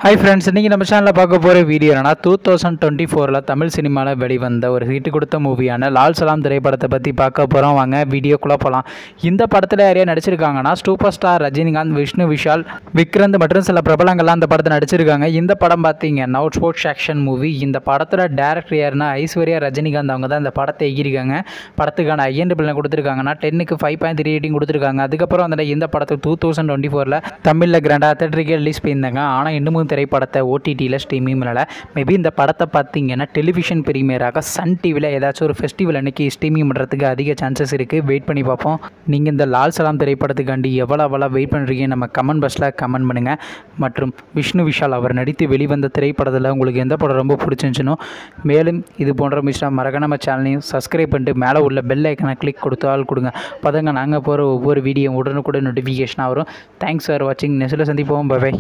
Hi friends, இன்றைக்கி நம்ம சேனலில் பார்க்க போகிற வீடியோ என்னன்னா 2024 தமிழ் சினிமாவில் வெளிவந்த ஒரு ஹிட் கொடுத்த மூவியான லால் சலாம் திரைப்படத்தை பற்றி பார்க்க போகிறோம். வாங்க வீடியோக்குள்ளே போகலாம். இந்த படத்தில் யாரையா நடிச்சிருக்காங்கன்னா சூப்பர் ஸ்டார் ரஜினிகாந்த், விஷ்ணு விஷால், விக்ரந்த் மற்றும் சில பிரபலங்கள்லாம் இந்த படத்தை நடிச்சிருக்காங்க. இந்த படம் பார்த்தீங்கன்னா ஒரு ஸ்போர்ட்ஸ் ஆக்ஷன் மூவி. இந்த படத்தோட டேரக்டர் யாருன்னா ஐஸ்வர்யா ரஜினிகாந்த். அவங்க தான் இந்த படத்தை எகிரிக்காங்க. படத்துக்கான ஐஎன்டி பிள்ளை கொடுத்துருக்காங்கன்னா 10க்கு 5.3 ரேட்டிங் கொடுத்துருக்காங்க. அதுக்கப்புறம் அந்த இந்த படத்தை 2024 தமிழில் கிராண்டாக தேட்டருக்கு ரிலீஸ் பண்ணியிருந்தாங்க. ஆனால் இன்னமும் திரைப்படத்தை ஓடிடியில் ஸ்ட்ரீமிங் பண்ணல. மேபி இந்த படத்தை பார்த்தீங்கன்னா டெலிவிஷன் பிரீமியராக சன் டிவியில் ஏதாச்சும் ஒரு ஃபெஸ்டிவல் அன்றைக்கி ஸ்ட்ரீமிங் பண்ணுறதுக்கு அதிக சான்சஸ் இருக்குது. வெயிட் பண்ணி பார்ப்போம். நீங்கள் இந்த லால் சலாம் திரைப்படத்துக்காண்டி எவ்வளோ வெயிட் பண்ணுறீங்க நம்ம கமெண்ட் பாக்ஸில் கமெண்ட் பண்ணுங்கள். மற்றும் விஷ்ணு விஷால் அவர் நடித்து வெளிவந்த திரைப்படத்தில் உங்களுக்கு எந்த படம் ரொம்ப பிடிச்சிருந்துச்சுனோ, மேலும் இது போன்ற விஷயம் மறக்க நம்ம சேனலையும் சப்ஸ்கிரைப் பண்ணிட்டு மேலே உள்ள பெல் ஐக்கனை கிளிக் கொடுத்தால் கொடுங்க. பதங்க நாங்கள் போகிற ஒவ்வொரு வீடியோ உடனுக்குடன் நோட்டிஃபிகேஷனாக வரும். தேங்க்ஸ் ஃபார் வாட்சிங். நெக்ஸ்ட்டில் சந்திப்போம். பை.